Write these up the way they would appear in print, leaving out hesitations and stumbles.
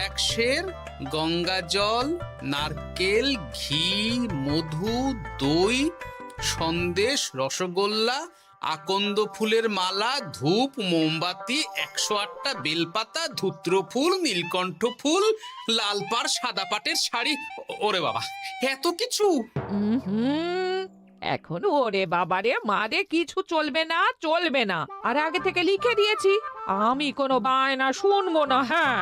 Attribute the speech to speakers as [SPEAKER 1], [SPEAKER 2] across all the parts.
[SPEAKER 1] এক সের, গঙ্গা জল, নারকেল, ঘি, মধু, দই, সন্দেশ, রসগোল্লা, আকন্দ ফুলের মালা, ধূপ, মোমবাতি, 108টা বেলপাতা, ধূত্র ফুল, নীলকণ্ঠ ফুল, লাল পাড় সাদা পাটের শাড়ি। ওরে বাবা, এত কিছু!
[SPEAKER 2] হুম, এখন ওরে বাবারে মারে কিছু চলবে না, চলবে না। আর আগে থেকে লিখে দিয়েছি আমি কোনো বায়না শুনবো না। হ্যাঁ,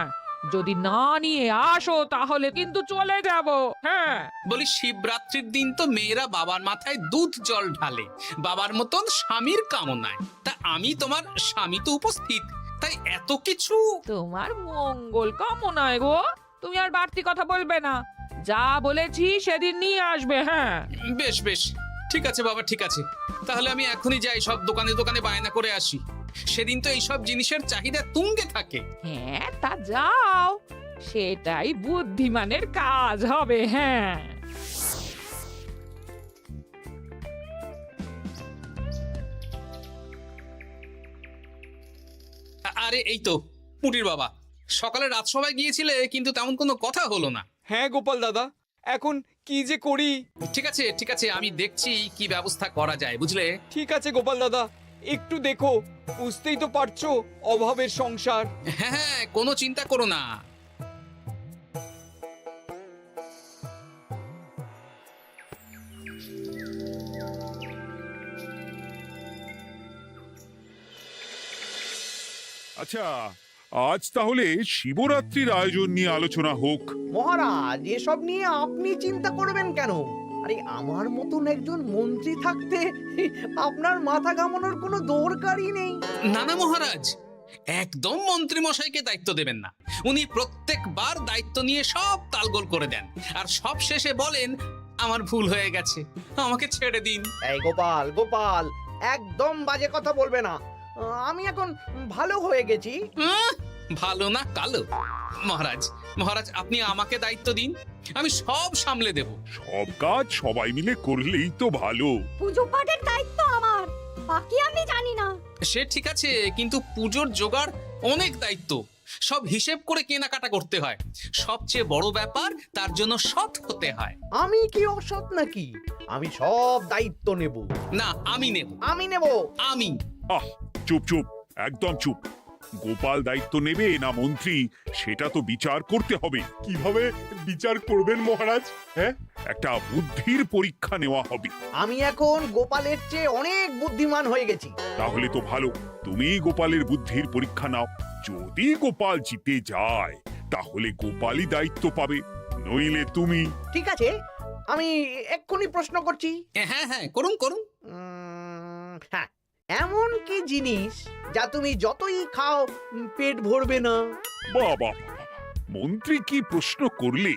[SPEAKER 2] যদি না নিয়ে আসো তাহলে কিন্তু চলে যাব। হ্যাঁ,
[SPEAKER 1] বলি, শিবরাত্রির দিন তো মেয়েরা বাবার মাথায় দুধ জল ঢালে বাবার মতন স্বামীর কামনায়। তা আমি তোমার স্বামী তো উপস্থিত, তাই এত কিছু।
[SPEAKER 2] তোমার মঙ্গল কামনায় গো। তুমি আর বাড়তি কথা বলবে না, যা বলেছি সেদিন নিয়ে আসবে। হ্যাঁ,
[SPEAKER 1] বেশ বেশ, ঠিক আছে বাবা, ঠিক আছে। তাহলে আমি এখনই যাই, সব দোকানে দোকানে বায়না করে আসি। সেদিন তো এইসব জিনিসের চাহিদা তুঙ্গে থাকে।
[SPEAKER 2] হ্যাঁ, তা যাও, সেটাই বুদ্ধিমানের কাজ হবে। হ্যাঁ,
[SPEAKER 1] আরে এই তো পুটির বাবা, সকালে রাজসভায় গিয়েছিলে কিন্তু তেমন কোনো কথা হলো না।
[SPEAKER 3] হ্যাঁ গোপাল দাদা, এখন কি যে করি।
[SPEAKER 1] ঠিক আছে ঠিক আছে, আমি দেখছি কি ব্যবস্থা করা যায়, বুঝলে।
[SPEAKER 3] ঠিক আছে গোপাল দাদা, একটু দেখো, বুঝতেই তো পারছো অভাবের সংসার।
[SPEAKER 1] হ্যাঁ হ্যাঁ, কোনো চিন্তা করো না।
[SPEAKER 4] আচ্ছা, আজ তাহলে শিবরাত্রির আয়োজন নিয়ে আলোচনা হোক।
[SPEAKER 5] মহারাজ, এসব নিয়ে আপনি চিন্তা করবেন কেন? আরে আমার মতন একজন মন্ত্রী থাকতে আপনার মাথা ঘামানোর কোনো দরকারই নেই।
[SPEAKER 1] না না মহারাজ, একদম মন্ত্রী মশাইকে দায়িত্ব দেবেন না। উনি প্রত্যেকবার দায়িত্ব নিয়ে সব তালগোল করে দেন, আর সব শেষে বলেন আমার ভুল হয়ে গেছে, আমাকে ছেড়ে দিন।
[SPEAKER 5] এই গোপাল, গোপাল, একদম বাজে কথা বলবে না। আমি এখন ভালো হয়ে গেছি।
[SPEAKER 1] ভালো না কালো? মহারাজ মহারাজ, আপনি আমাকে দায়িত্ব দিন, আমি সব সামলে দেব।
[SPEAKER 4] সব কাজ সবাই মিলে করলেই তো ভালো।
[SPEAKER 6] পুজো পাঠের দায়িত্ব আমার, বাকি আমি জানি না।
[SPEAKER 1] সে ঠিক আছে, কিন্তু পুজোর জোগাড় অনেক দায়িত্ব, সব হিসেব করে কেনাকাটা করতে হয়। সবচেয়ে বড় ব্যাপার, তার জন্য সৎ হতে হয়।
[SPEAKER 5] আমি কি অসৎ নাকি? আমি সব দায়িত্ব নেব।
[SPEAKER 1] না, আমি নেব।
[SPEAKER 5] আমি নেব।
[SPEAKER 1] আমি।
[SPEAKER 4] আহ, চুপ চুপ, একদম চুপ। গোপাল দায়িত্ব নেবে না মন্ত্রী, সেটা তো বিচার করতে হবে।
[SPEAKER 7] কিভাবে বিচার করবেন মহারাজ? হ্যাঁ,
[SPEAKER 4] একটা বুদ্ধির পরীক্ষা নেওয়া হবে।
[SPEAKER 5] আমি এখন গোপালের চেয়ে অনেক বুদ্ধিমান হয়ে গেছি।
[SPEAKER 4] তাহলে তো ভালো, তুমি গোপালের বুদ্ধির পরীক্ষা নাও। যদি গোপাল জিতে যায় তাহলে গোপালই দায়িত্ব পাবে, নইলে তুমি।
[SPEAKER 5] ঠিক আছে, আমি এক্ষুনি প্রশ্ন করছি।
[SPEAKER 1] হ্যাঁ হ্যাঁ, করুন করুন।
[SPEAKER 5] হ্যাঁ, এমন কি জিনিস যা তুমি যতই খাও পেট ভরবে না?
[SPEAKER 4] বাবা, মন্ত্রী কি প্রশ্ন করলে!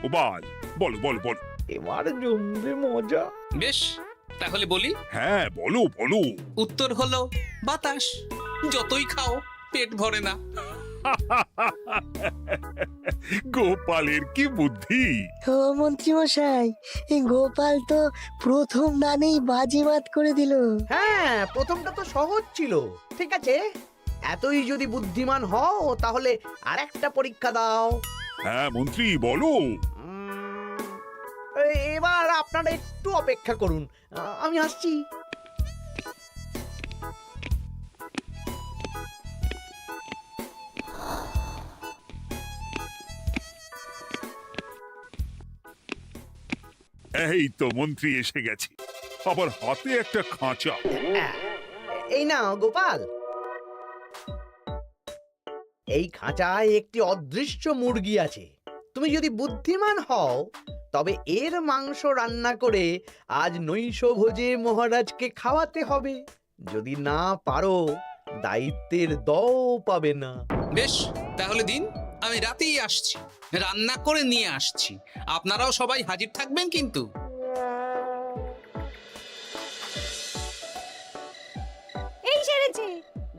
[SPEAKER 4] গোপাল, বলো বলো বলো।
[SPEAKER 5] এবার জমবে মজা।
[SPEAKER 1] বেশ, তাহলে বলি।
[SPEAKER 4] হ্যাঁ, বলো বলো।
[SPEAKER 1] উত্তর হলো বাতাস। যতই খাও পেট ভরে না।
[SPEAKER 4] গোপালের কি বুদ্ধি!
[SPEAKER 8] ও মন্ত্রী মশাই, এই গোপাল তো প্রথম দানেই বাজিমাত করে দিল।
[SPEAKER 5] হ্যাঁ, প্রথমটা তো সহজ ছিল। ঠিক আছে, এতই যদি বুদ্ধিমান হও তাহলে আরেকটা পরীক্ষা দাও।
[SPEAKER 4] হ্যাঁ মন্ত্রী, বলো।
[SPEAKER 5] এবার আপনারা একটু অপেক্ষা করুন, আমি আসছি।
[SPEAKER 4] এই তো মন্ত্রী এসে গেছে, আবার হাতে একটা খাঁচা।
[SPEAKER 5] এই নাও গোপাল, এই খাঁচায় একটি অদৃশ্য মুরগি আছে। তুমি যদি বুদ্ধিমান হও তবে এর মাংস রান্না করে আজ নৈশভোজে মহারাজকে খাওয়াতে হবে। যদি না পারো, দায়িত্বের দও পাবে না।
[SPEAKER 1] বেশ, তাহলে দিন, আমি রাতেই আসছি, রান্না করে নিয়ে আসছি। আপনারাও সবাই হাজির থাকবেন কিন্তু।
[SPEAKER 6] এই সেরেছে,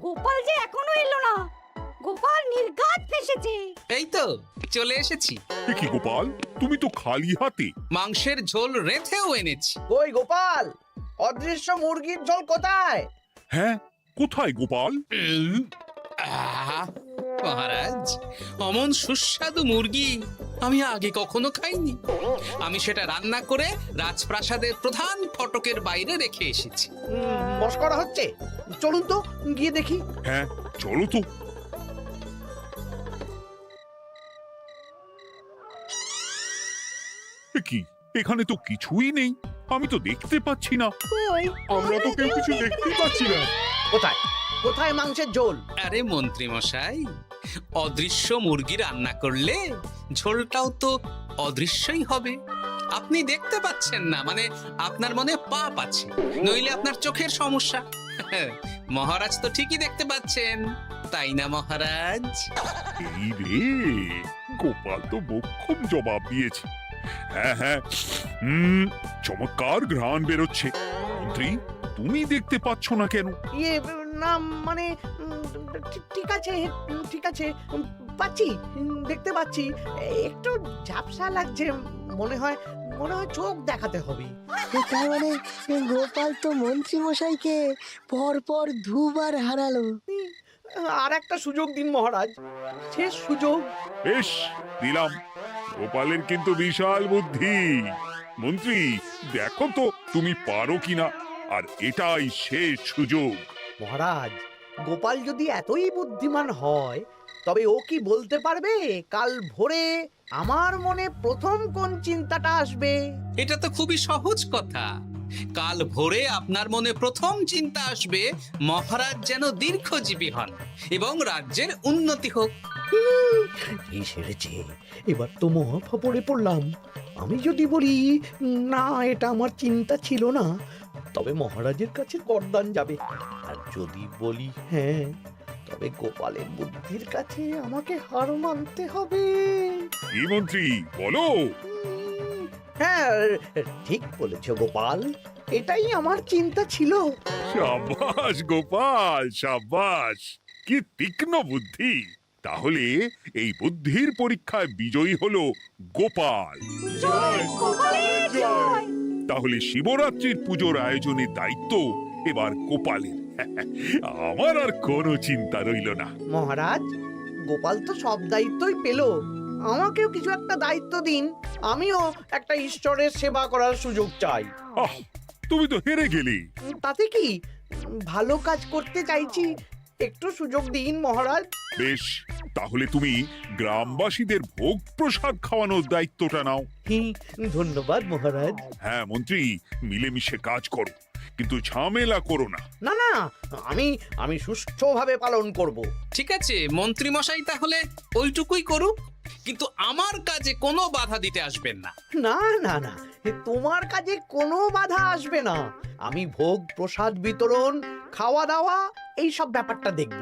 [SPEAKER 6] গোপাল যে এখনো এলো না। গোপাল নির্ঘাত ফেসেছে।
[SPEAKER 1] এই তো চলে এসেছি।
[SPEAKER 4] এ কি গোপাল, তুমি তো খালি হাতে।
[SPEAKER 1] মাংসের ঝোল রেঁধেও এনেছি।
[SPEAKER 5] কই গোপাল, অদৃশ্য মুরগির ঝোল কোথায়?
[SPEAKER 4] হ্যাঁ, কোথায় গোপাল?
[SPEAKER 1] আহ, মহারাজ, অমন সুস্বাদু মুরগি আমি আগে কখনো খাইনি। আমি সেটা রান্না করে রাজপ্রাসাদের প্রধান ফটকের বাইরে রেখে এসেছি।
[SPEAKER 5] মস্করা হচ্ছে, চলুন তো গিয়ে দেখি।
[SPEAKER 4] হ্যাঁ, চলো তো। এ কি, এখানে তো কিছুই নেই, আমি তো দেখতে পাচ্ছি না।
[SPEAKER 7] আমরা তো কেউ কিছু দেখতে পাচ্ছি না।
[SPEAKER 5] কোথায় কোথায় মাংসের ঝোল?
[SPEAKER 1] আরে মন্ত্রী মশাই, অদৃশ্য মুরগি রান্না করলে ঝোলটাও তো অদৃশ্যই হবে। আপনি দেখতে পাচ্ছেন না, মানে আপনার মনে পাপ আছে, নইলে আপনার চোখের সমস্যা। মহারাজ তো ঠিকই দেখতে পাচ্ছেন, তাই না মহারাজ?
[SPEAKER 4] এই রে, গোপাল তো মোক্ষম জবাব দিয়েছে। হ্যাঁ হ্যাঁ, চমৎকার ঘ্রাণ বেরোচ্ছে। মন্ত্রী, তুমি দেখতে পাচ্ছ না কেন?
[SPEAKER 5] ইয়ে না মানে ঠিক আছে ঠিক আছে, পাচ্ছি, দেখতে পাচ্ছি। একটু ঝাপসা লাগছে, মনে হয় চোখ দেখাতে হবে।
[SPEAKER 8] তার মানে গোপাল তো মন্ত্রী মশাইকে পরপর দুবার হারালো।
[SPEAKER 5] আর একটা সুযোগ দিন মহারাজ, শেষ সুযোগ।
[SPEAKER 4] বেশ, দিলাম। গোপালের কিন্তু বিশাল বুদ্ধি। মন্ত্রী, দেখো তো তুমি পারো কিনা, আর এটাই শেষ সুযোগ।
[SPEAKER 5] মহারাজ, গোপাল যদি এতই বুদ্ধিমান হয়, তবে ও কি বলতে পারবে কাল ভোরে আমার মনে প্রথম কোন চিন্তাটা আসবে?
[SPEAKER 1] এটা তো খুবই সহজ কথা। কাল ভোরে আপনার মনে প্রথম চিন্তা আসবে মহারাজ যেন দীর্ঘজীবী হন এবং রাজ্যের উন্নতি হোক।
[SPEAKER 5] এই সেরেছে, এবার তো মহা ফাপড়ে পড়লাম। আমি যদি বলি না, এটা আমার চিন্তা ছিল না, তবে মহারাজের কাছে বরদান যাবে। আর যদি বলি হ্যাঁ, তবে গোপালের বুদ্ধির কাছে আমাকে হার মানতে হবে।
[SPEAKER 4] কি মন্ত্রী, বলো।
[SPEAKER 5] হ্যাঁ, ঠিক বলেছ গোপাল, এটাই আমার চিন্তা ছিল।
[SPEAKER 4] সাবাস গোপাল, সাবাস, কি তীক্ষ্ণ বুদ্ধি। তাহলে এই বুদ্ধির পরীক্ষায় বিজয়ী হলো গোপাল।
[SPEAKER 6] জয় গোপালের জয়।
[SPEAKER 4] তাহলে শিবরাত্রির পুজোর আয়োজনের দায়িত্ব এবার গোপালের। আমার আর কোনো চিন্তা রইল না।
[SPEAKER 5] মহারাজ, গোপাল তো সব দায়িত্বই পেল, আমাকেও কিছু একটা দায়িত্ব দিন। আমিও একটা ঈশ্বরের সেবা করার সুযোগ চাই।
[SPEAKER 4] আহ, তুমি তো হেরে গেলে।
[SPEAKER 5] তাতে কি, ভালো কাজ করতে চাইছি, একটু সুযোগ দিন মহারাজ।
[SPEAKER 4] বেশ, তাহলে তুমি গ্রামবাসীদের ভোগ প্রসাদ খাওয়ানোর দায়িত্বটা নাও।
[SPEAKER 5] ধন্যবাদ মহারাজ।
[SPEAKER 4] হ্যাঁ মন্ত্রী, মিলেমিশে কাজ করো, কিন্তু ঝামেলা করো না।
[SPEAKER 5] না না, আমি সুষ্ঠুভাবে পালন করব।
[SPEAKER 1] ঠিক আছে মন্ত্রী মশাই, তাহলে ওইটুকুই করুক, কিন্তু আমার কাজে কোনো বাধা দিতে আসবেন না।
[SPEAKER 5] না না না, তোমার কাজে কোনো বাধা আসবে না। আমি ভোগ প্রসাদ বিতরণ, খাওয়া দাওয়া, এই সব ব্যাপারটা দেখব।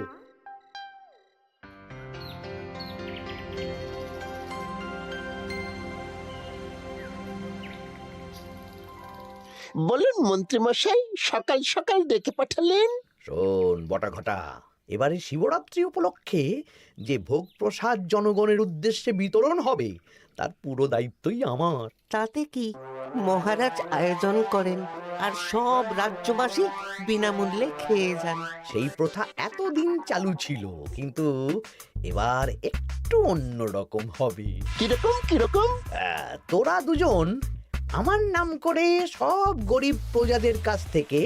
[SPEAKER 9] বলুন মন্ত্রী মশাই, সকাল সকাল ডেকে পাঠালেন।
[SPEAKER 5] শোন বটা ঘটা, এবারে শিবরাত্রি উপলক্ষে যে ভোগ প্রসাদ জনগণের উদ্দেশ্যে বিতরণ হবে, তার পুরো দায়িত্বই আমার।
[SPEAKER 10] তাতে কি, মহারাজ আয়োজন করেন আর সব রাজ্যবাসী বিনামূল্যে খেয়ে যান।
[SPEAKER 5] সেই প্রথা এতদিন চালু ছিল, কিন্তু এবার একটু অন্যরকম হবে।
[SPEAKER 9] কিরকম কিরকম?
[SPEAKER 5] তোরা দুজন আমার নাম করে সব গরিব প্রজাদের কাছ থেকে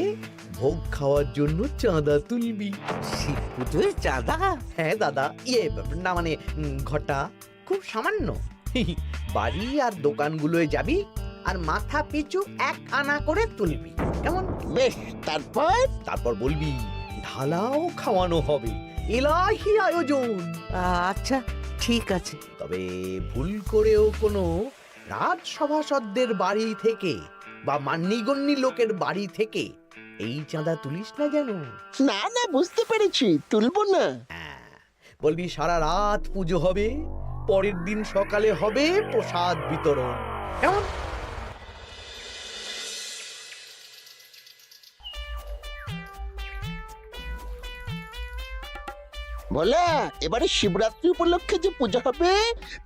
[SPEAKER 5] ভোগ খাওয়ার জন্য চাঁদা তুলবি।
[SPEAKER 10] শিব পুজোর চাঁদা?
[SPEAKER 5] হ্যাঁ দাদা, না মানে ঘটা, খুব সামান্য। বাড়ি আর দোকানগুলোয় যাবি আর মাথা পিছু 1 আনা করে তুলবি, কেমন?
[SPEAKER 9] বেশ,
[SPEAKER 5] তারপর বলবি ঢালাও খাওয়ানো হবে, এলাহি আয়োজন।
[SPEAKER 10] আচ্ছা ঠিক আছে।
[SPEAKER 5] তবে ভুল করেও কোনো রাজসভাসদদের বাড়ি থেকে বা মান্যিগণ্যি লোকের বাড়ি থেকে এই চাঁদা তুলিস না যেন।
[SPEAKER 9] না না, বুঝতে পেরেছি, তুলবো না।
[SPEAKER 5] বলবি সারা রাত পুজো হবে, পরের দিন সকালে হবে প্রসাদ বিতরণ, কেমন?
[SPEAKER 9] বলা, এবারে শিবরাত্রি উপলক্ষে যে পূজা হবে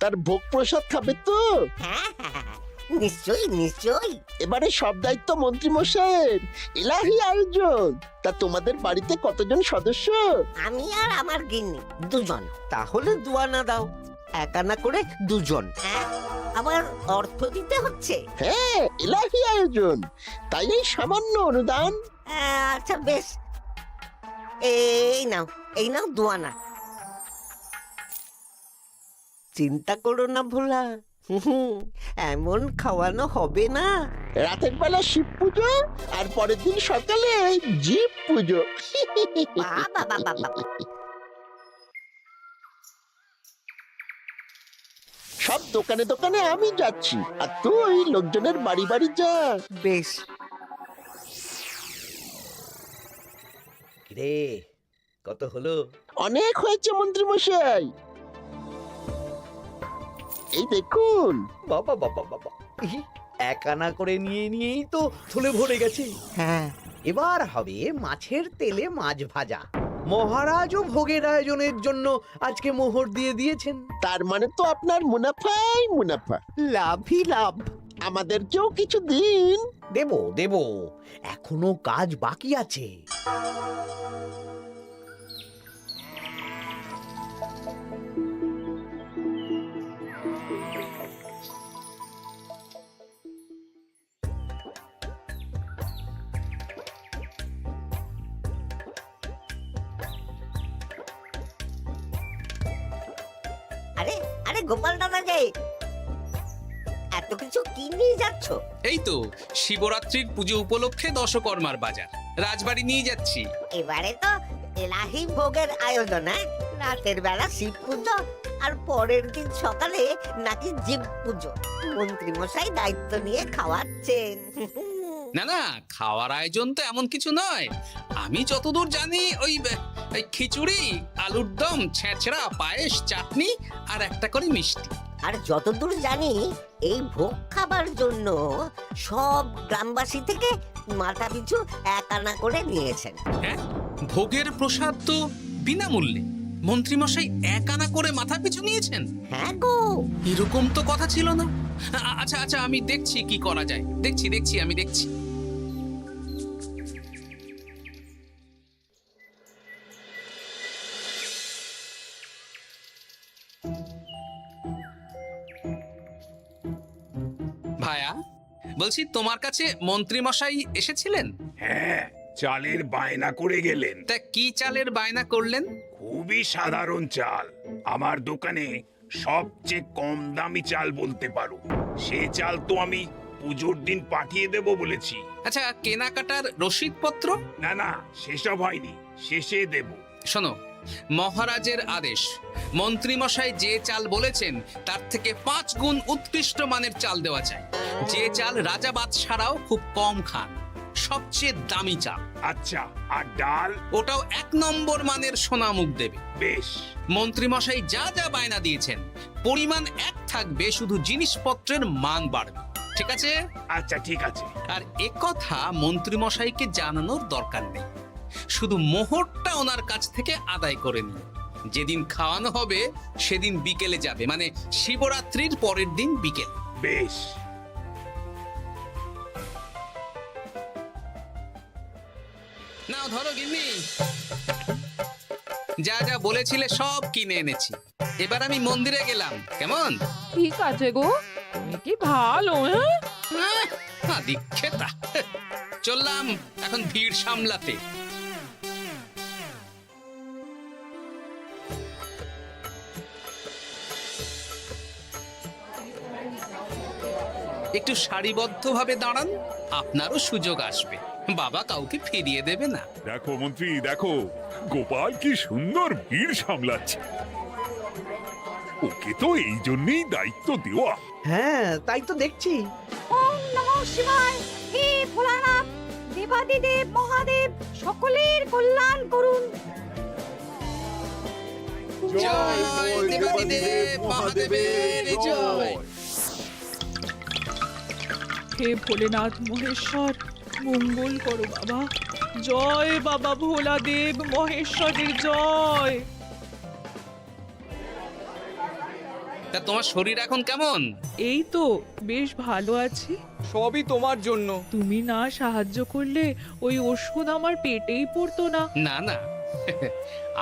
[SPEAKER 9] তার ভোগ প্রসাদ খাবে তো?
[SPEAKER 10] নিশ্চয়ই নিশ্চয়ই। এবারে সব দায়িত্ব মন্ত্রী মশাইয়ের, এলাহি আয়োজন। তা তোমাদের বাড়িতে কতজন সদস্য? আমি আর আমার গিন্নি দুজন। তাহলে দুয়ানা দাও, এক আনা করে দুজন। আবার অর্থ দিতে হচ্ছে? হ্যাঁ, এলাহি আয়োজন, তাই এই সামান্য অনুদান। আচ্ছা বেশ, এই নাও দুয়ানা। চিন্তা করো না ভোলা, এমন খাওয়ানো হবে না। রাতের বেলা শিব পুজো আর পরের দিন সকালে জীব পুজো। সব দোকানে দোকানে আমি যাচ্ছি, আর তুই লোকজনের বাড়ি বাড়ি যা। বেশ।
[SPEAKER 5] রে কত হলো?
[SPEAKER 9] অনেক হয়েছে মন্ত্রী মশাই, এই দেখুন।
[SPEAKER 5] বাবা বাবা বাবা, এক আনা করে নিয়েই তো থলে ভরে গেছে।
[SPEAKER 10] হ্যাঁ,
[SPEAKER 5] এবার হবে মাছের তেলে মাছ ভাজা। মহারাজও ভোগের আয়োজনের জন্য আজকে মোহর দিয়ে দিয়েছেন।
[SPEAKER 9] তার মানে তো আপনার মুনাফাই মুনাফা, লাভই লাভ। আমাদেরকেও কিছু দিন।
[SPEAKER 5] দেব দেব, এখনো কাজ বাকি আছে।
[SPEAKER 10] আরে গোপাল দাদা যে, এত কিছু কি নিয়ে যাচ্ছ?
[SPEAKER 1] এই তো শিবরাত্রির পুজো উপলক্ষে দশকর্মার বাজার রাজবাড়ি নিয়ে যাচ্ছি।
[SPEAKER 10] এবারে তো এলাহি ভোগের আয়োজন। রাতের বেলা শিব পুজো আর পরের দিন সকালে নাকি জীব পুজো। মন্ত্রী মশাই দায়িত্ব নিয়ে খাওয়াচ্ছেন।
[SPEAKER 1] না না, খাওয়ার আয়োজন তো এমন কিছু নয়। আমি যতদূর জানি ওই খিচুড়ি, আলুর দম, ছেঁচড়া, পায়েস, চাটনি আর একটা করে মিষ্টি।
[SPEAKER 10] আর যতদূর জানি এই ভোগ খাবার জন্য সব গ্রামবাসী থেকে মাথা পিছু এক আনা করে নিয়েছেন।
[SPEAKER 1] হ্যাঁ, ভোগের প্রসাদ তো বিনামূল্যে। মন্ত্রীমশাই এক আনা করে মাথা পিছু নিয়েছেন?
[SPEAKER 10] হ্যাঁ গো,
[SPEAKER 1] এরকম তো কথা ছিল না। আচ্ছা আচ্ছা, আমি দেখছি কি করা যায়। আমি দেখছি। ভায়া, বলছি তোমার কাছে মন্ত্রীমশাই এসেছিলেন?
[SPEAKER 7] হ্যাঁ, চালের বায়না করে গেলেন।
[SPEAKER 1] তা কি চালের বায়না করলেন?
[SPEAKER 7] খুবই সাধারণ চাল, আমার দোকানে সবচেয়ে কম দামি চাল বলতে পারো। সে চাল তো আমি পুজোর দিন পাঠিয়ে দেব বলেছি।
[SPEAKER 1] আচ্ছা, কেনাকাটার রসিদপত্র?
[SPEAKER 7] না না, সেসব হয়নি, শেষে দেব।
[SPEAKER 1] শোনো, মহারাজের আদেশ, মন্ত্রীমশাই যে চাল বলেছেন তার থেকে 5 গুণ উৎকৃষ্ট মানের চাল দেওয়া চাই। যে চাল রাজা বাদশারাও খুব কম খান, সবচেয়ে দামি চাল।
[SPEAKER 7] আচ্ছা, আর ডাল?
[SPEAKER 1] ওটাও 1 নম্বর মানের সোনামুখ দেবে।
[SPEAKER 7] বেশ।
[SPEAKER 1] মন্ত্রীমশাই যা যা বায়না দিয়েছেন পরিমাণ এক থাকবে, শুধু জিনিসপত্রের মান বাড়বে। ঠিক আছে?
[SPEAKER 7] আচ্ছা ঠিক আছে।
[SPEAKER 1] আর একথা মন্ত্রীমশাইকে জানানোর দরকার নেই, শুধু মোহরটা ওনার কাছ থেকে আদায় করে নিন। যেদিন খাওয়ানো হবে সেদিন বিকেলে যাবে, মানে শিবরাত্রির পরের দিন বিকেল।
[SPEAKER 7] বেশ।
[SPEAKER 1] নাও ধরো গিন্নি, যা যা বলেছিলে সব কিনে এনেছি। এবার আমি মন্দিরে গেলাম, কেমন?
[SPEAKER 2] ঠিক আছে গো, তুমি কি ভালো।
[SPEAKER 1] দীক্ষেতা, চললাম এখন ভিড় সামলাতে। একটু সারিবদ্ধভাবে দাঁড়ান, আপনারও সুযোগ আসবে। বাবা কাউকে ফিরিয়ে দেবে না।
[SPEAKER 4] দেখো মন্ত্রী, দেখো গোপাল কি সুন্দর ভিড় সামলাচ্ছে। ওকে তো এই জন্যই দায়িত্ব দেওয়া।
[SPEAKER 5] হ্যাঁ, তাই তো দেখছি।
[SPEAKER 6] ওম নমঃ শিবায়। হে ভোলানাথ, দেবাদিদেব মহাদেব সকলের কল্যাণ করুন।
[SPEAKER 1] জয় দেবাদিদেব মহাদেবের জয়।
[SPEAKER 2] হে ভোলেনাথ মহেশ্বর, মঙ্গল করো বাবা। জয় বাবা ভোলাদেব মহেশ্বরের জয়।
[SPEAKER 1] তা তোমার শরীর এখন কেমন?
[SPEAKER 2] এই তো বেশ ভালো আছি।
[SPEAKER 3] সবই তোমার জন্য।
[SPEAKER 2] তুমি না সাহায্য করলে ওই ওষুধ আমার পেটেই পড়তো না।
[SPEAKER 1] না না,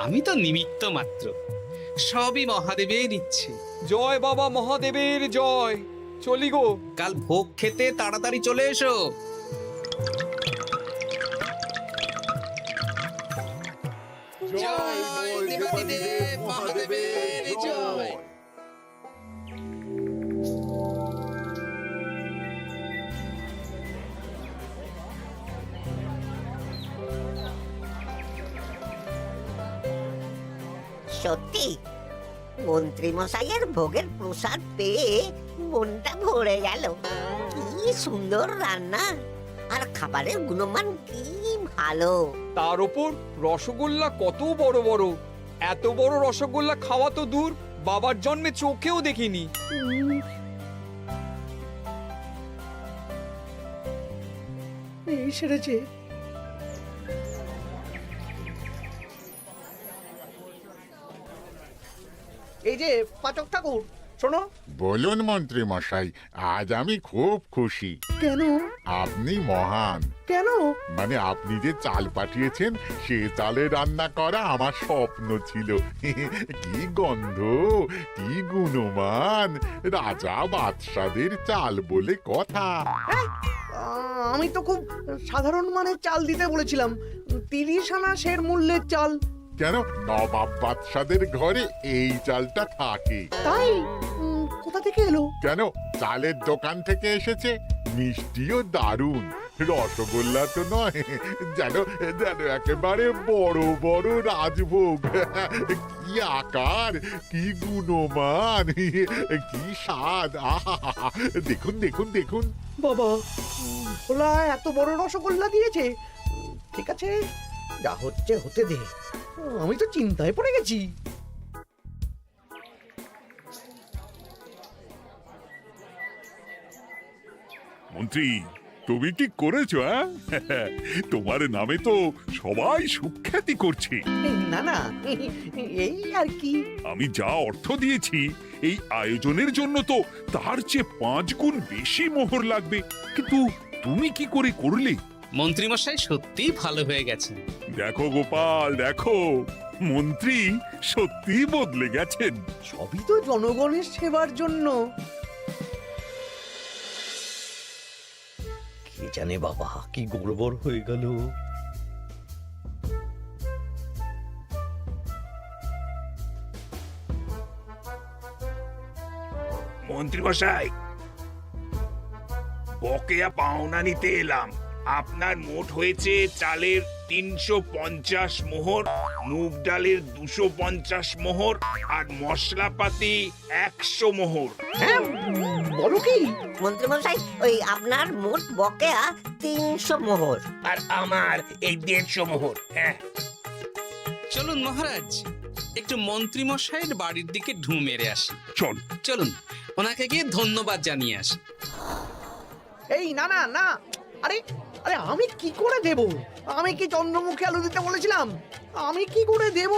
[SPEAKER 1] আমি তো নিমিত্ত মাত্র, সবই মহাদেবের ইচ্ছে।
[SPEAKER 3] জয় বাবা মহাদেবের জয়। চলি গো।
[SPEAKER 1] কাল ভোগ খেতে তাড়াতাড়ি চলে এসো। জয় দেবাদিদেব মহাদেবের জয়।
[SPEAKER 10] সত্যি মন্ত্রী মশাইয়ের ভোগের প্রসাদ পেয়ে মনটা ভরে গেল। কি সুন্দর রান্না, আর খাবারের গুণমান কি ভালো।
[SPEAKER 3] তার উপর রসগোল্লা কত বড় বড়। এত বড় রসগোল্লা খাওয়া তো দূর, বাবার জন্মে চোখেও দেখিনি।
[SPEAKER 5] এই সেরেছে। এই যে পাচক ঠাকুর, শোনো।
[SPEAKER 11] বলুন মন্ত্রী মশাই, আজ আমি খুব খুশি।
[SPEAKER 5] কেন?
[SPEAKER 11] আপনি মহান।
[SPEAKER 5] কেন?
[SPEAKER 11] মানে আপনি যে চাল পাঠিয়েছেন সে চালে রান্না করা আমার স্বপ্ন ছিল। কি গন্ধ, কি গুণমান, রাজা বাদশাদের চাল বলে কথা।
[SPEAKER 5] আমি তো খুব সাধারণ মানের চাল দিতে বলেছিলাম, 30 আনা শের মূল্যের চাল।
[SPEAKER 11] কেন, নবাব বাদশাদের ঘরে এই চালটা থাকে।
[SPEAKER 5] তাই? কোথা থেকে এলো?
[SPEAKER 11] কেন, চালের দোকান থেকে এসেছে। মিষ্টিও দারুণ, রসগোল্লা তো নয়, যেন যেন একেবারে বড় বড় রাজভোগ। কি আকার, কি গুণমান, কি স্বাদ। আহা, দেখুন দেখুন দেখুন।
[SPEAKER 5] বাবা, ভোলা এত বড় রসগোল্লা দিয়েছে। ঠিক আছে, যা হচ্ছে হতে দে। আমি তো চিন্তায় পড়ে গেছি।
[SPEAKER 4] মন্ত্রী, তুমি কি করেছো? তোমার নামে তো সবাই সুখ্যাতি করছে।
[SPEAKER 5] না না, এই আর কি।
[SPEAKER 4] আমি যা অর্থ দিয়েছি এই আয়োজনের জন্য তো তার চেয়ে 5 গুণ বেশি মোহর লাগবে, কিন্তু তুমি কি করে করলে?
[SPEAKER 1] মন্ত্রীমশাই সত্যিই ভালো হয়ে গেছেন।
[SPEAKER 4] দেখো গোপাল, দেখো মন্ত্রী সত্যি বদলে গেছেন।
[SPEAKER 5] সবই তো জনগণের সেবার জন্য। কে জানে বাবা, কি গড়বড় হয়ে গেল।
[SPEAKER 7] মন্ত্রী মশাই, বকেয়া পাওনা নিতে এলাম। আপনার মোট হয়েছে চালের 350 মোহর, মুগ ডালের 250 মোহর, আর মশলাপাতি 100 মোহর।
[SPEAKER 5] হ্যাঁ, বলো কি?
[SPEAKER 10] মন্ত্রী মশাই, ওই আপনার মোট বকেয়া 300 মোহর।
[SPEAKER 7] আর আমার এই 150 মোহর। হ্যাঁ,
[SPEAKER 1] চলুন মহারাজ, একটু মন্ত্রীমশাইয়ের বাড়ির দিকে ঢু মেরে আসি।
[SPEAKER 4] চল।
[SPEAKER 1] চলুন, ওনাকে গিয়ে ধন্যবাদ জানিয়ে আসি।
[SPEAKER 5] এই না না না, আরে আরে আমি কি করে দেব? আমি কি চন্দ্রমুখী আলু দিতে বলেছিলাম? আমি কি করে দেব?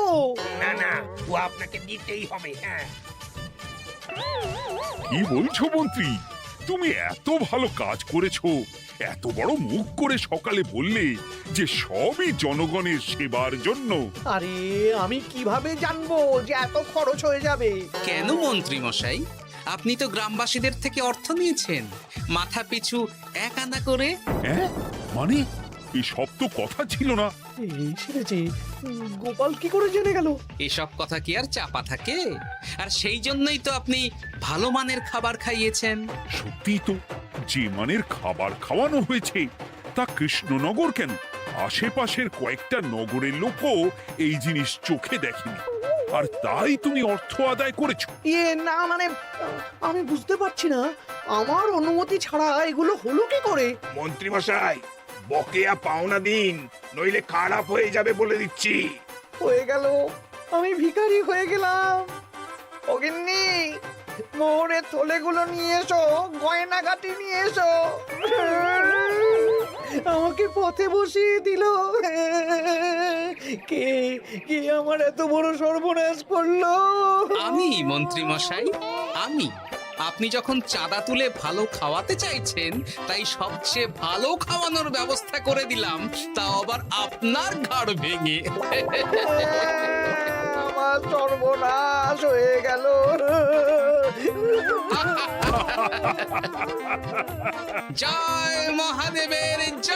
[SPEAKER 7] না না, ও আপনাকে দিতেই হবে। হ্যাঁ,
[SPEAKER 4] কি বলছো মন্ত্রী? তুমি এত ভালো কাজ করেছো, এত বড় মুখ করে সকালে বললে যে সবই জনগণের সেবার জন্য।
[SPEAKER 5] আরে আমি কিভাবে জানবো যে এত খরচ হয়ে যাবে?
[SPEAKER 1] কেন মন্ত্রীমশাই, আপনি তো গ্রামবাসীদের থেকে অর্থ নিয়েছেন, মাথা পিছু 1 আনা করে।
[SPEAKER 4] হ্যাঁ, মানে এসব তো কথা ছিল না।
[SPEAKER 5] এই সেরেছে, গোপাল কি করে জেনে গেল?
[SPEAKER 1] এসব কথা কি আর চাপা থাকে? আর সেই জন্যই তো আপনি ভালো মানের খাবার খাইয়েছেন।
[SPEAKER 4] সত্যি তো, যে মানের খাবার খাওয়ানো হয়েছে তা কৃষ্ণনগর কেন, আশেপাশের কয়েকটা নগরের লোকও এই জিনিস চোখে দেখেনি, আর তাই তুমি অর্থ আদায় করেছো।
[SPEAKER 5] না মানে, আমি বুঝতে পারছি না, আমার অনুমতি ছাড়া এগুলো হলো কি করে?
[SPEAKER 7] মন্ত্রী মশাই, বকেয়া পাওনা দিন, নইলে খারাপ হয়ে যাবে বলে দিচ্ছি।
[SPEAKER 5] হয়ে গেল, আমি ভিখারি হয়ে গেলাম। অগিন্নি, মোহরের থলেগুলো নিয়ে এসো, গয়নাগাটি নিয়ে এসো। আমাকে পথে বসিয়ে দিল। কে কে আমার এত বড় সর্বনাশ করলো?
[SPEAKER 1] আমি মন্ত্রী মশাই, আমি। আপনি যখন চাঁদা তুলে ভালো খাওয়াতে চাইছেন, তাই সবচেয়ে ভালো খাওয়ানোর ব্যবস্থা করে দিলাম, তাও আবার আপনার ঘাড় ভেঙে।
[SPEAKER 5] আমার সর্বনাশ হয়ে গেল।
[SPEAKER 1] জয় মহাদেবের জয়।